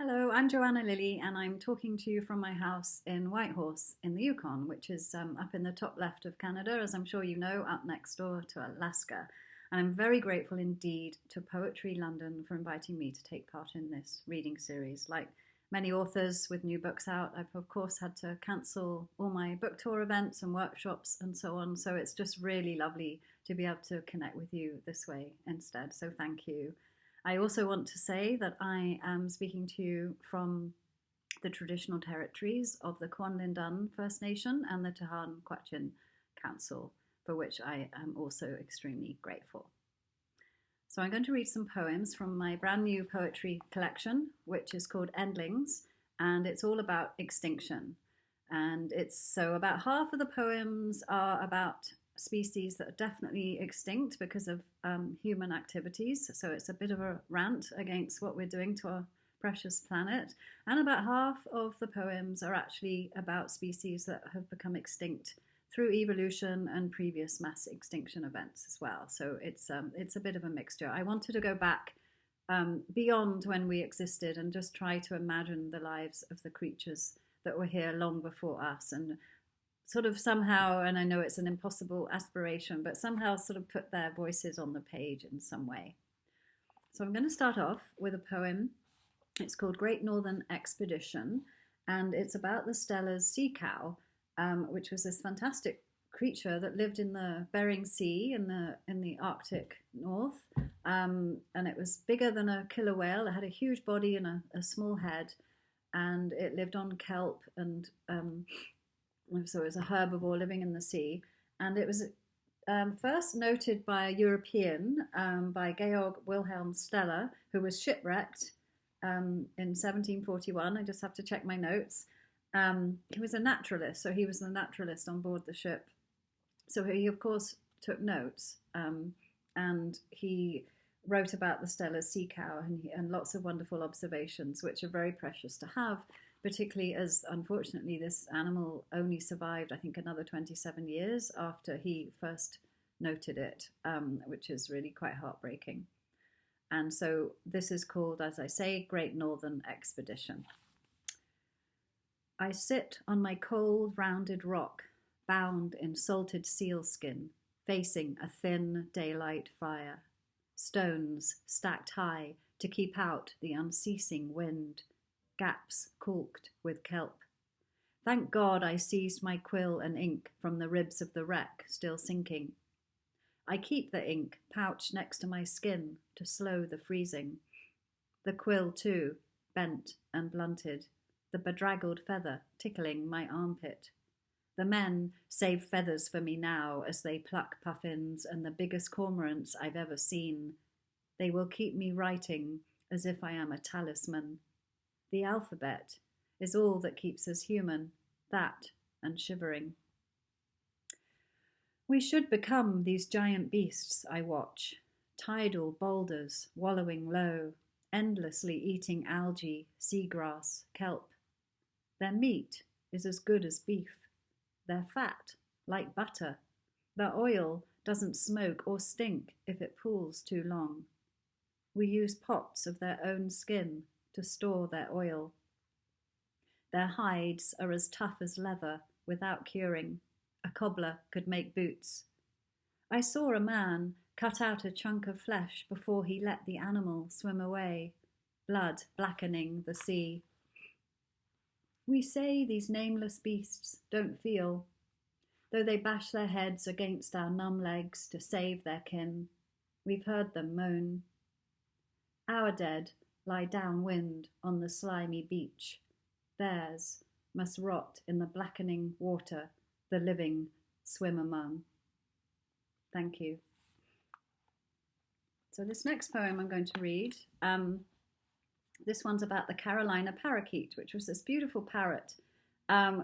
Hello, I'm Joanna Lilley, and I'm talking to you from my house in Whitehorse in the Yukon, which is up in the top left of Canada, as I'm sure you know, up next door to Alaska. And I'm very grateful indeed to Poetry London for inviting me to take part in this reading series. Like many authors with new books out, I've of course had to cancel all my book tour events and workshops and so on. So it's just really lovely to be able to connect with you this way instead. So thank you. I also want to say that I am speaking to you from the traditional territories of the Kwanlindun First Nation and the Tahan Kwachin Council, for which I am also extremely grateful. So I'm going to read some poems from my brand new poetry collection, which is called Endlings, and it's all about extinction. And it's so about half of the poems are about species that are definitely extinct because of human activities. So it's a bit of a rant against what we're doing to our precious planet. And about half of the poems are actually about species that have become extinct through evolution and previous mass extinction events as well. So it's a bit of a mixture. I wanted to go back beyond when we existed and just try to imagine the lives of the creatures that were here long before us, and sort of somehow, and I know it's an impossible aspiration, but somehow sort of put their voices on the page in some way. So I'm going to start off with a poem. It's called Great Northern Expedition, and it's about the Steller's sea cow, which was this fantastic creature that lived in the Bering Sea in the Arctic North, and it was bigger than a killer whale. It had a huge body and a small head, and it lived on kelp, and so it was a herbivore living in the sea. And it was first noted by a European, by Georg Wilhelm Steller, who was shipwrecked in 1741. I just have to check my notes. He was a naturalist, so he was the naturalist on board the ship. So he, of course, took notes, and he wrote about the Steller's sea cow and lots of wonderful observations, which are very precious to have, particularly as, unfortunately, this animal only survived, I think, another 27 years after he first noted it, which is really quite heartbreaking. And so this is called, as I say, Great Northern Expedition. I sit on my cold, rounded rock, bound in salted sealskin, facing a thin daylight fire. Stones stacked high to keep out the unceasing wind, gaps caulked with kelp. Thank God I seized my quill and ink from the ribs of the wreck still sinking. I keep the ink pouched next to my skin to slow the freezing. The quill, too, bent and blunted, the bedraggled feather tickling my armpit. The men save feathers for me now as they pluck puffins and the biggest cormorants I've ever seen. They will keep me writing as if I am a talisman. The alphabet is all that keeps us human, that and shivering. We should become these giant beasts I watch, tidal boulders wallowing low, endlessly eating algae, seagrass, kelp. Their meat is as good as beef. Their fat, like butter. Their oil doesn't smoke or stink if it pools too long. We use pots of their own skin to store their oil. Their hides are as tough as leather without curing. A cobbler could make boots. I saw a man cut out a chunk of flesh before he let the animal swim away, blood blackening the sea. We say these nameless beasts don't feel, though they bash their heads against our numb legs to save their kin. We've heard them moan. Our dead lie downwind on the slimy beach. Theirs must rot in the blackening water the living swim among. Thank you. So this next poem I'm going to read, this one's about the Carolina parakeet, which was this beautiful parrot,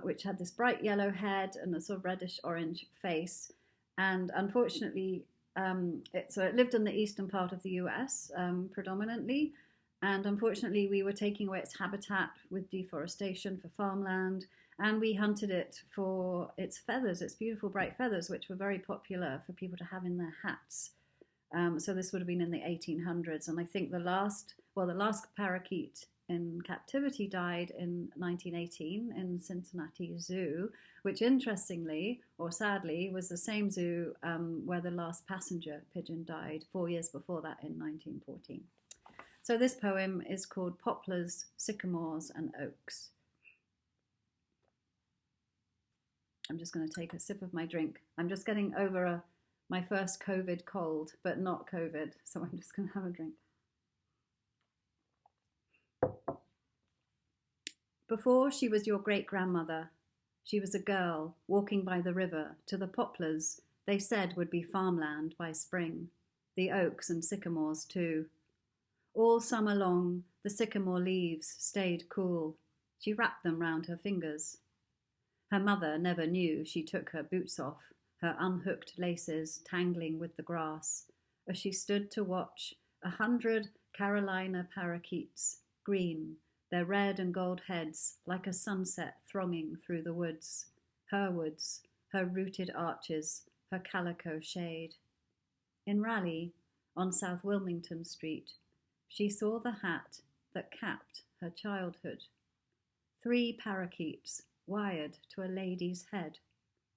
which had this bright yellow head and a sort of reddish-orange face. And unfortunately, it lived in the eastern part of the US predominantly. And unfortunately, we were taking away its habitat with deforestation for farmland. And we hunted it for its feathers, its beautiful bright feathers, which were very popular for people to have in their hats. So this would have been in the 1800s. And I think the last parakeet in captivity died in 1918 in Cincinnati Zoo, which interestingly, or sadly, was the same zoo where the last passenger pigeon died 4 years before that in 1914. So this poem is called Poplars, Sycamores and Oaks. I'm just going to take a sip of my drink. I'm just getting over my first COVID cold, but not COVID, so I'm just going to have a drink. Before she was your great-grandmother, she was a girl walking by the river to the poplars they said would be farmland by spring, the oaks and sycamores too. All summer long, the sycamore leaves stayed cool. She wrapped them round her fingers. Her mother never knew she took her boots off, her unhooked laces tangling with the grass, as she stood to watch 100 Carolina parakeets, green, their red and gold heads like a sunset thronging through the woods, her rooted arches, her calico shade. In Raleigh, on South Wilmington Street, she saw the hat that capped her childhood. 3 parakeets wired to a lady's head,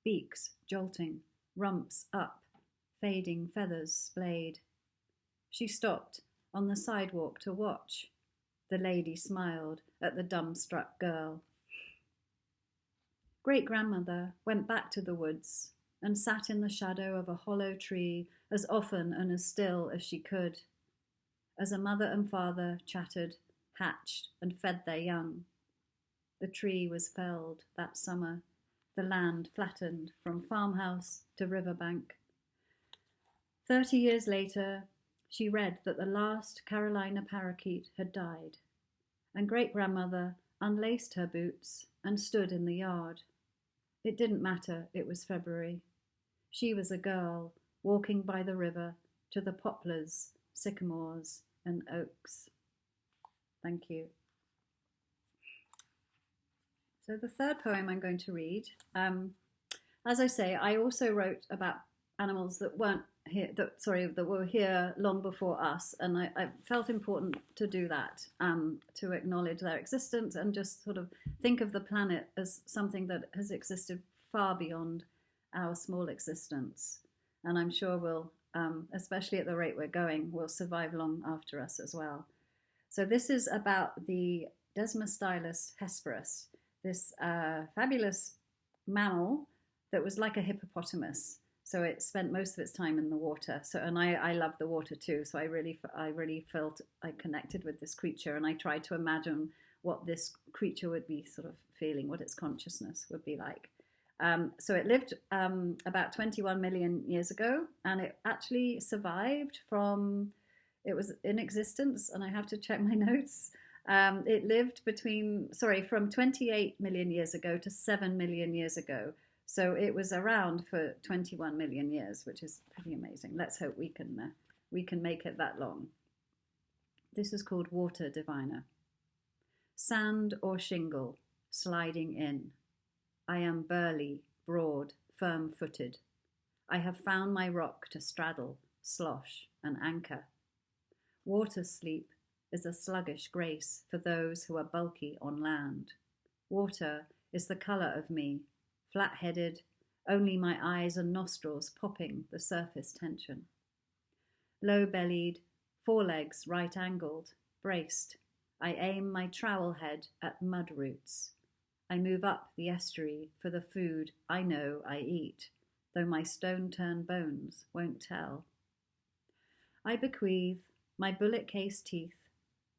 beaks jolting, rumps up, fading feathers splayed. She stopped on the sidewalk to watch. The lady smiled at the dumbstruck girl. Great-grandmother went back to the woods and sat in the shadow of a hollow tree as often and as still as she could, as a mother and father chattered, hatched, and fed their young. The tree was felled that summer, the land flattened from farmhouse to riverbank. 30 years later, she read that the last Carolina parakeet had died, and great-grandmother unlaced her boots and stood in the yard. It didn't matter, it was February. She was a girl walking by the river to the poplars, sycamores, and oaks. Thank you. So the third poem I'm going to read, as I say, I also wrote about animals that weren't here, that were here long before us, and I felt important to do that, to acknowledge their existence and just sort of think of the planet as something that has existed far beyond our small existence, and I'm sure will, especially at the rate we're going, will survive long after us as well. So this is about the Desmos stylushesperus, this fabulous mammal that was like a hippopotamus. So it spent most of its time in the water. So, and I love the water too. So I really felt I connected with this creature, and I tried to imagine what this creature would be sort of feeling, what its consciousness would be like. So it lived about 21 million years ago, and it actually survived from, it was in existence, and I have to check my notes. It lived from 28 million years ago to 7 million years ago. So it was around for 21 million years, which is pretty amazing. Let's hope we can make it that long. This is called Water Diviner. Sand or shingle, sliding in. I am burly, broad, firm-footed. I have found my rock to straddle, slosh, and anchor. Water sleep is a sluggish grace for those who are bulky on land. Water is the colour of me, flat-headed, only my eyes and nostrils popping the surface tension. Low-bellied, forelegs right-angled, braced, I aim my trowel head at mud roots. I move up the estuary for the food I know I eat, though my stone-turned bones won't tell. I bequeath my bullet-case teeth,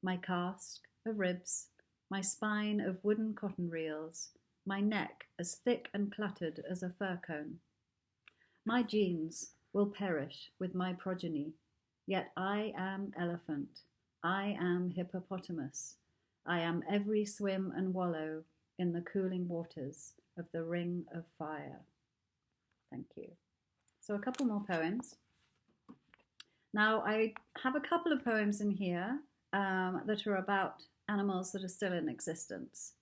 my cask of ribs, my spine of wooden cotton reels, my neck as thick and cluttered as a fir cone. My genes will perish with my progeny, yet I am elephant, I am hippopotamus, I am every swim and wallow in the cooling waters of the ring of fire. Thank you. So a couple more poems. Now I have a couple of poems in here that are about animals that are still in existence.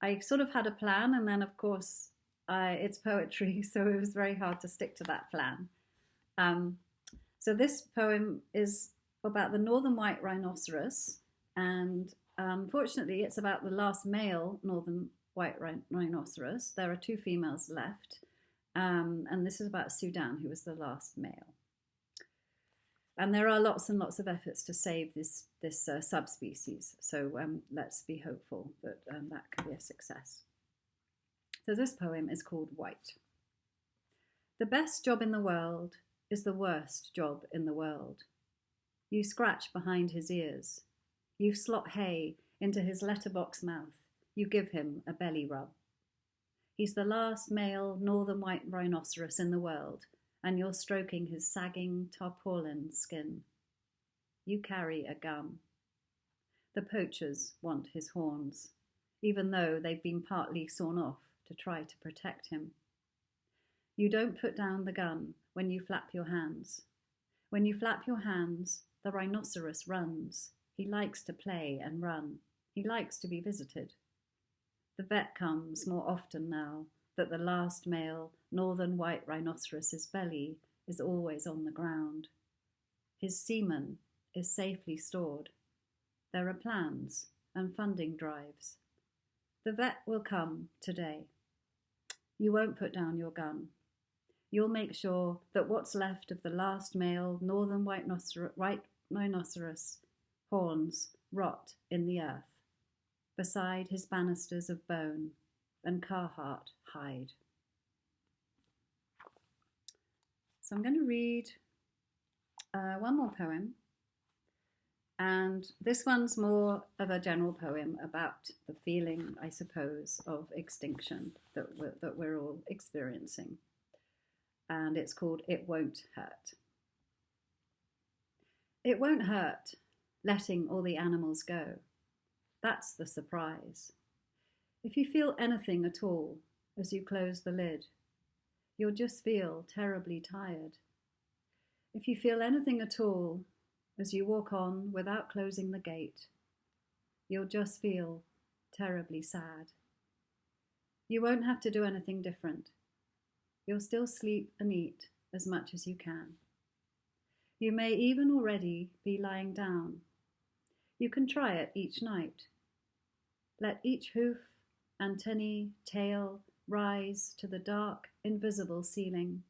I sort of had a plan, and then of course it's poetry, so it was very hard to stick to that plan. So this poem is about the northern white rhinoceros, And unfortunately, it's about the last male northern white rhinoceros. There are two females left, and this is about Sudan, who was the last male. And there are lots and lots of efforts to save this subspecies. So let's be hopeful that that could be a success. So this poem is called White. The best job in the world is the worst job in the world. You scratch behind his ears. You slot hay into his letterbox mouth. You give him a belly rub. He's the last male northern white rhinoceros in the world, and you're stroking his sagging tarpaulin skin. You carry a gun. The poachers want his horns, even though they've been partly sawn off to try to protect him. You don't put down the gun when you flap your hands. When you flap your hands, the rhinoceros runs. He likes to play and run. He likes to be visited. The vet comes more often now that the last male northern white rhinoceros's belly is always on the ground. His semen is safely stored. There are plans and funding drives. The vet will come today. You won't put down your gun. You'll make sure that what's left of the last male northern white rhinoceros horns rot in the earth, beside his banisters of bone and Carhartt hide. So I'm going to read one more poem, and this one's more of a general poem about the feeling, I suppose, of extinction that we're all experiencing. And it's called It Won't Hurt. It won't hurt letting all the animals go. That's the surprise. If you feel anything at all as you close the lid, you'll just feel terribly tired. If you feel anything at all as you walk on without closing the gate, you'll just feel terribly sad. You won't have to do anything different. You'll still sleep and eat as much as you can. You may even already be lying down. You can try it each night. Let each hoof, antennae, tail rise to the dark, invisible ceiling.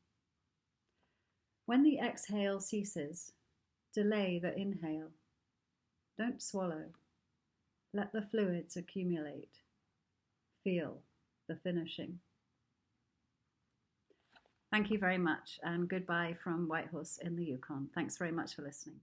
When the exhale ceases, delay the inhale. Don't swallow. Let the fluids accumulate. Feel the finishing. Thank you very much, and goodbye from Whitehorse in the Yukon. Thanks very much for listening.